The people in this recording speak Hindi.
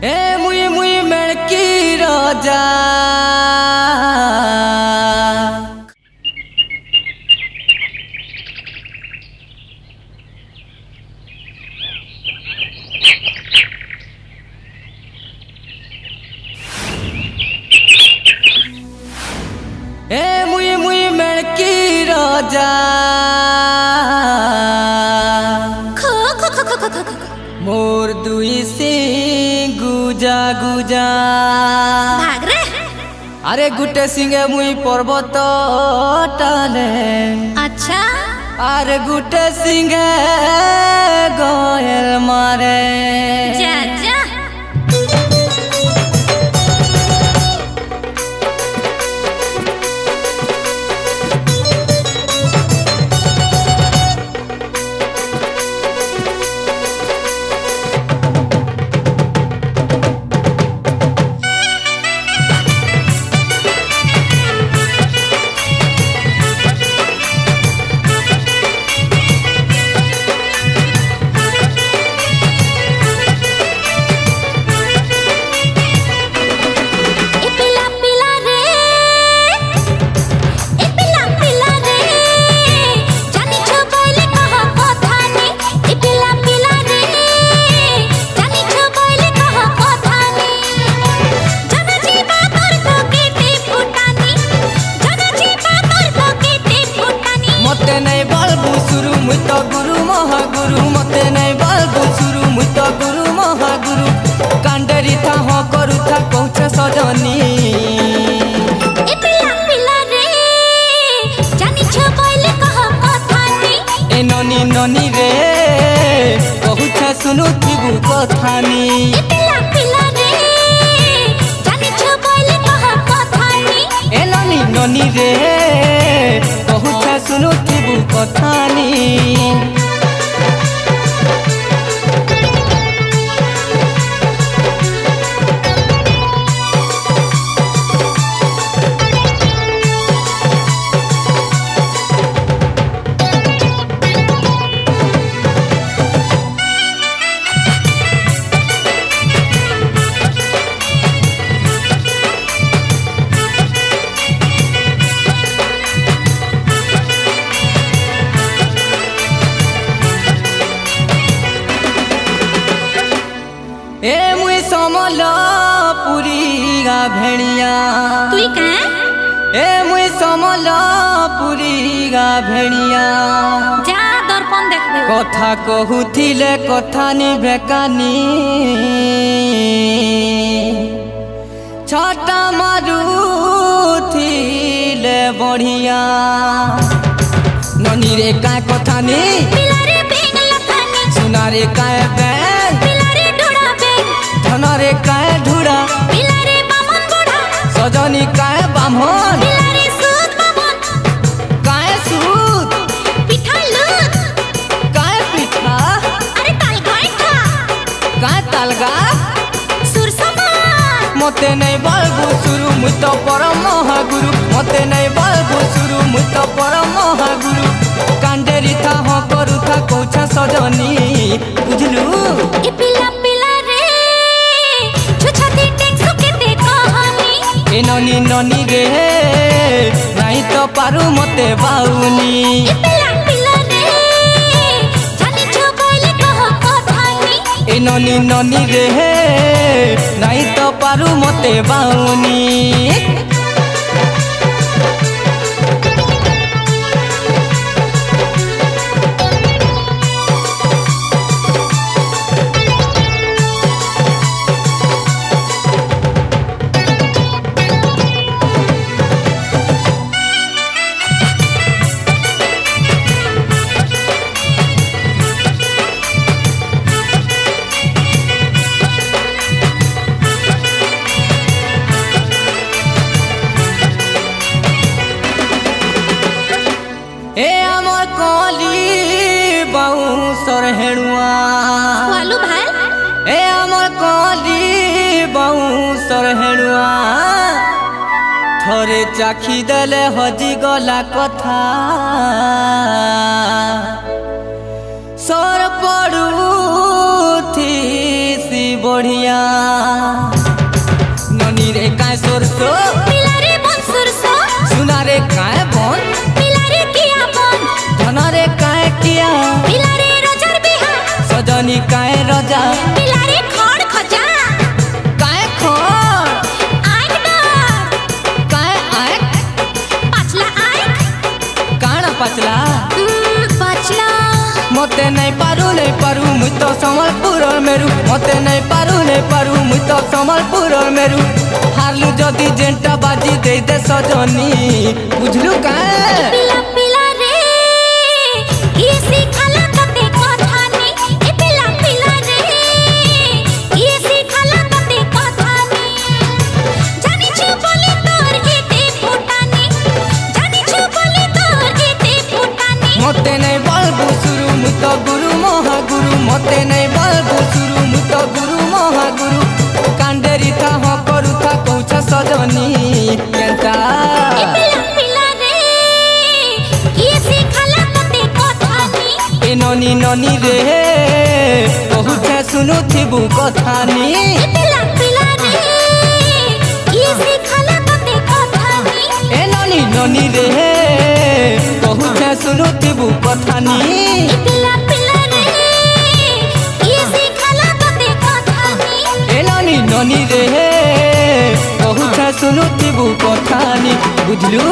ए मुई मुई मेड़की रोजा ए मुई मुई मेड़की रोजा मोर दुई सिंह गुजा गुजा भाग रे। अरे गुटे सिंगे मुई पर्वत टाले। अच्छा अरे गुटे सिंगे गोयल मारे। जा जा गुरु महागुरु मते नहीं बालबु सुरु मुई तो गुरु महागुरु कांडेरी था हो करू था पहुँचे सजनी। ए पिला पिला रे जानी छ बोले कह कथानी। ए ननी ननी रे पहुँचे सुनु थिबु कथानी। ए पिला पिला रे जानी छ बोले कह कथानी। ए ननी ननी रे पहुँचे सुनु थिबु कथानी। ए मुई समलपुरी गा भेड़िया तुई कहाँ? ए मुई समलपुरी गा भेड़िया जा दर्पण देखबे। कथा कहूथिले कथा निभे कानी छटा मारुथिले बढ़िया ननी रे का कथा नी पिला रे बेंग लखानी। सुना रे का बैग पिला रे ढोड़ा बेंग। धन रे का ढूढ़ा पिला रे बामन बूढ़ा। सजनी का बामन पिला रे सूत बामन। काय सूत पिठा लूत। काय पिठा अरे ताल गाइठा। काय तालगा सुर समान मते नहीं बालबु सुरु मुई तो परम महागुरु मते नहीं बालबु सुरु मुई तो परम महागुरु कांडेरी था हो करू था कौछा सजनी बुझलू। ए पिला पिला रे छुछाती टेक सुकेते कहानी। ए ननी ननी रे नहीं तो पारू मते बाउनी। ए पिला पिला रे जानी छ बोले कह कथानी। ए ननी ननी रे नहीं तो पारू मते बाउनी। ए आमर कली बाउंसर हेणुआ वालू भाई ए आमर कली बाउंसर हेणुआ थरे चाखी देले हजी गला कथा सर पड़ू थी सी बढ़िया। काए रजा पिलारे खड़ खजा काए खड़ आइक डर काए आए पाचला आइक काना पचला पाचला मते नहीं पारू मुई तो संबलपुर मेरू मते नहीं पारू मुई तो संबलपुर मेरू हारलू जदी जेंटा बाजी दे दे सजनी बुझलू काए पिला पिला रे ये सिखाला तते कथानी ए पिला पिला रे ये सिखाला तते कथानी जानी छु बोली तोर एते फुटानी जानी छु बोली तोर एते फुटानी मते नहीं बलबू शुरू मुई तो गुरु महागुरु मते नहीं बलबू शुरू मुई तो गुरु महागुरु कांडेरी था हो करू था कौछ सजनी केंता ए पिला पिला रे ये सिखाला तते कथानी ए ननी ननी रे बहुत सुनु थिबू कथानी ए पिला पिला रे ये सिखाला तते कथानी ए ननी ननी रे बहुत सुनु थिबू कथानी पिला पिला रे ये सिखाला तते कथानी ए ननी ननी रे बहुत सुनु थिबू कथानी बुझलू।